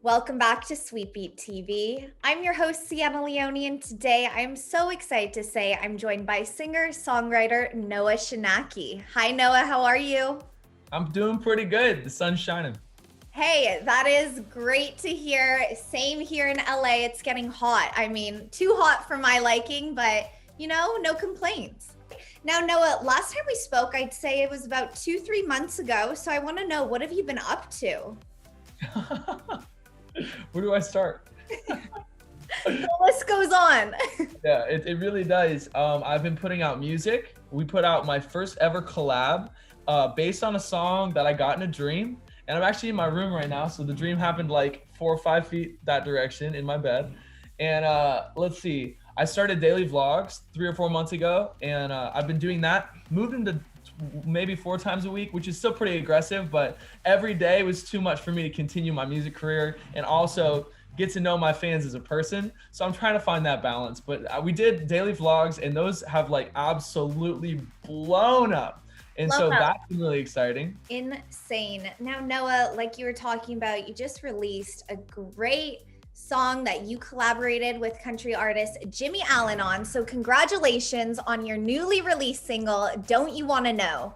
Welcome back to Sweet Beat TV. I'm your host, Sienna Leone, and today I'm so excited to say I'm joined by singer-songwriter Noah Schnacky. Hi, Noah. How are you? I'm doing pretty good. The sun's shining. Hey, that is great to hear. Same here in LA. It's getting hot. I mean, too hot for my liking, but no complaints. Now, Noah, last time we spoke, I'd say it was about 2-3 months ago. So I want to know, what have you been up to? Where do I start? The list goes on. Yeah, it really does. I've been putting out music. We put out my first ever collab based on a song that I got in a dream. And I'm actually in my room right now. So the dream happened like 4 or 5 feet that direction in my bed. And let's see, I started daily vlogs 3 or 4 months ago. And I've been doing that, moved into maybe 4 times a week, which is still pretty aggressive, but every day was too much for me to continue my music career and also get to know my fans as a person. So I'm trying to find that balance. But we did daily vlogs and those have like absolutely blown up. And so that's been really exciting. Insane. Now, Noah, like you were talking about, you just released a great song that you collaborated with country artist Jimmie on. So congratulations on your newly released single, Don't You Wanna Know?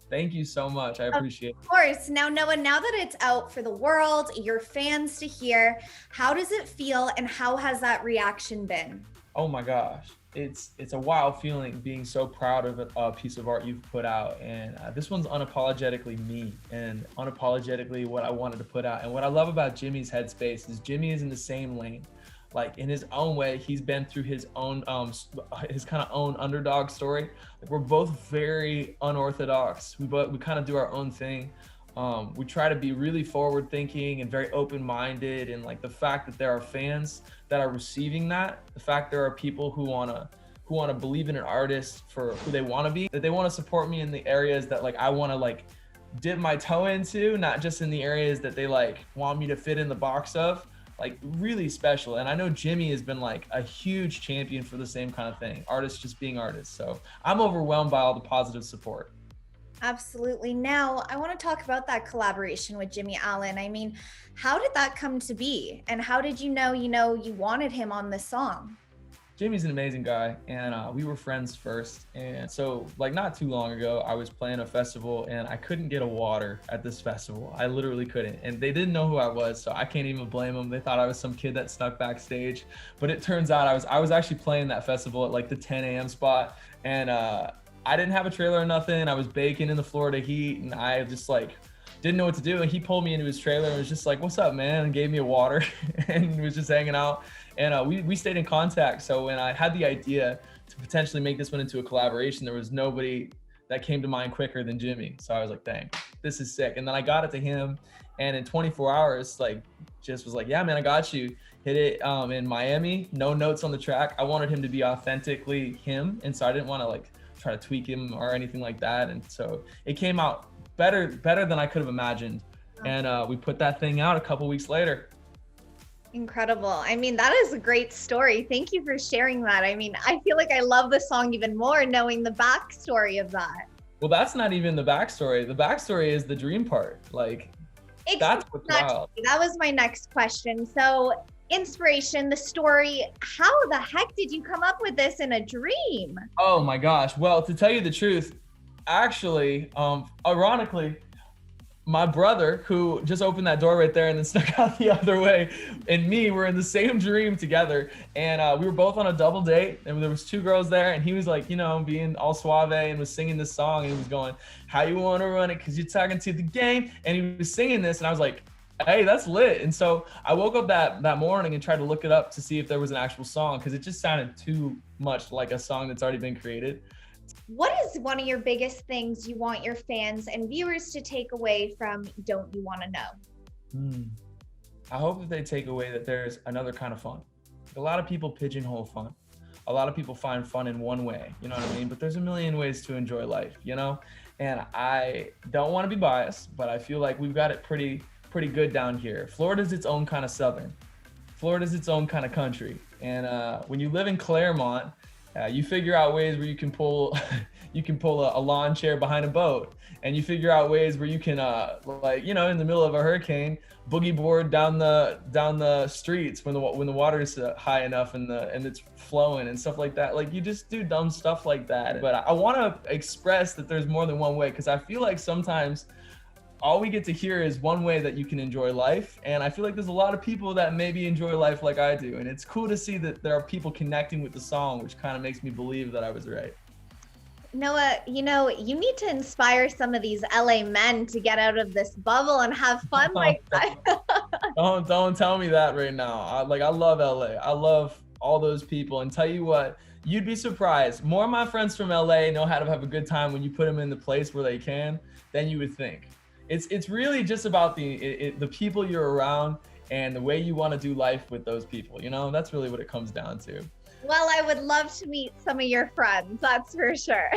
Thank you so much. I appreciate it. Of course. Now, Noah, now that it's out for the world, your fans to hear, how does it feel and how has that reaction been? Oh my gosh. It's a wild feeling being so proud of a piece of art you've put out. And this one's unapologetically me and unapologetically what I wanted to put out. And what I love about Jimmie's headspace is Jimmie is in the same lane. Like in his own way, he's been through his own, his kind of own underdog story. Like we're both very unorthodox. We kind of do our own thing. We try to be really forward thinking and very open-minded, and like the fact that there are fans that are receiving that, the fact there are people who want to believe in an artist for who they want to be, that they want to support me in the areas that like I want to like dip my toe into, not just in the areas that they like want me to fit in the box of, like really special. And I know Jimmie has been like a huge champion for the same kind of thing, artists just being artists. So I'm overwhelmed by all the positive support. Absolutely. Now, I want to talk about that collaboration with Jimmie. I mean, how did that come to be? And how did you know you wanted him on this song? Jimmie's an amazing guy, and we were friends first. And so like not too long ago, I was playing a festival and I couldn't get a water at this festival. I literally couldn't. And they didn't know who I was, so I can't even blame them. They thought I was some kid that snuck backstage. But it turns out I was actually playing that festival at like the 10 a.m. spot. And I didn't have a trailer or nothing. I was baking in the Florida heat and I just like didn't know what to do. And he pulled me into his trailer and was just like, "What's up, man?" and gave me a water and was just hanging out. And we stayed in contact. So when I had the idea to potentially make this one into a collaboration, there was nobody that came to mind quicker than Jimmie. So I was like, dang, this is sick. And then I got it to him, and in 24 hours, like just was like, yeah, man, I got you. Hit it in Miami, no notes on the track. I wanted him to be authentically him. And so I didn't want to like try to tweak him or anything like that. And so it came out better than I could have imagined. And we put that thing out a couple weeks later. Incredible. I mean, that is a great story. Thank you for sharing that. I mean, I feel like I love the song even more knowing the backstory of that. Well, that's not even the backstory. The backstory is the dream part. Like, that's what's wild. That was my next question. So inspiration, the story, how the heck did you come up with this in a dream? Oh my gosh. Well, to tell you the truth, actually, ironically, my brother, who just opened that door right there and then snuck out the other way, and me were in the same dream together. And we were both on a double date, and there was 2 girls there, and he was like, being all suave and was singing this song, and he was going, "How you want to run it? Because you're talking to the game." And he was singing this, and I was like, hey, that's lit. And so I woke up that morning and tried to look it up to see if there was an actual song, because it just sounded too much like a song that's already been created. What is one of your biggest things you want your fans and viewers to take away from Don't You Wanna Know? I hope that they take away that there's another kind of fun. A lot of people pigeonhole fun. A lot of people find fun in one way, you know what I mean? But there's a million ways to enjoy life, And I don't want to be biased, but I feel like we've got it pretty good down here. Florida's its own kind of Southern. Florida's its own kind of country. And when you live in Claremont, you figure out ways where you can pull you can pull a lawn chair behind a boat, and you figure out ways where you can like, you know, in the middle of a hurricane, boogie board down the streets when the water is high enough and it's flowing and stuff like that. Like, you just do dumb stuff like that. But I want to express that there's more than one way, because I feel like sometimes all we get to hear is one way that you can enjoy life. And I feel like there's a lot of people that maybe enjoy life like I do. And it's cool to see that there are people connecting with the song, which kind of makes me believe that I was right. Noah, you know, you need to inspire some of these LA men to get out of this bubble and have fun like that. Don't tell me that right now. I love LA. I love all those people. And tell you what, you'd be surprised. More of my friends from LA know how to have a good time when you put them in the place where they can than you would think. It's really just about the people you're around and the way you want to do life with those people. You know, that's really what it comes down to. Well, I would love to meet some of your friends, that's for sure.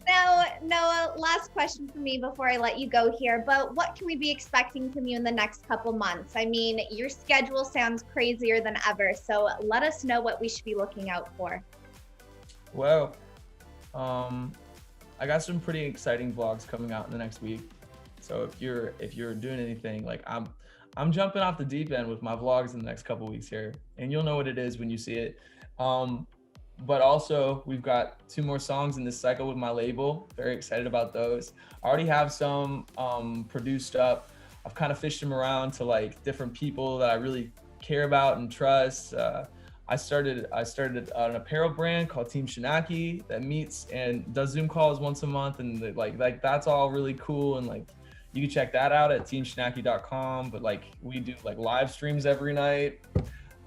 Now, Noah, last question for me before I let you go here, but what can we be expecting from you in the next couple months? I mean, your schedule sounds crazier than ever, so let us know what we should be looking out for. Well, I got some pretty exciting vlogs coming out in the next week. So if you're doing anything, like I'm jumping off the deep end with my vlogs in the next couple weeks here, and you'll know what it is when you see it. But also, we've got 2 more songs in this cycle with my label. Very excited about those. I already have some produced up. I've kind of fished them around to like different people that I really care about and trust. I started an apparel brand called Team Schnacky that meets and does Zoom calls once a month, and like that's all really cool. And like, you can check that out at teamschnacky.com. But like, we do like live streams every night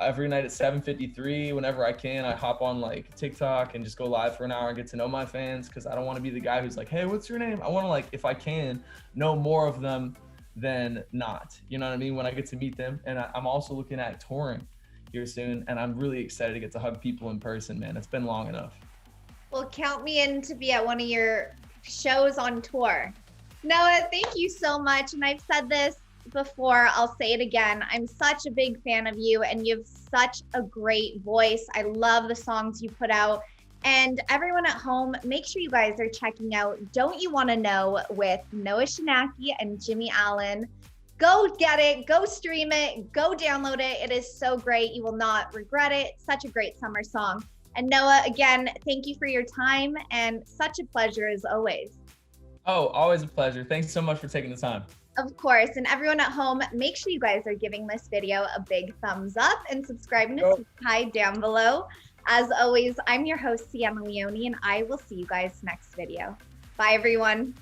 at 7:53. Whenever I can, I hop on like TikTok and just go live for an hour and get to know my fans, because I don't want to be the guy who's like, hey, what's your name? I want to, like, if I can, know more of them than not. You know what I mean? When I get to meet them. And I'm also looking at touring here soon, and I'm really excited to get to hug people in person, man. It's been long enough. Well, count me in to be at one of your shows on tour. Noah, thank you so much. And I've said this before, I'll say it again. I'm such a big fan of you, and you have such a great voice. I love the songs you put out. And everyone at home, make sure you guys are checking out Don't You Want to Know with Noah Schnacky and Jimmie Allen. Go get it, go stream it, go download it. It is so great. You will not regret it. Such a great summer song. And Noah, again, thank you for your time, and such a pleasure as always. Oh, always a pleasure. Thanks so much for taking the time. Of course. And everyone at home, make sure you guys are giving this video a big thumbs up and subscribing to subscribe down below. As always, I'm your host, Sienna Leone, and I will see you guys next video. Bye, everyone.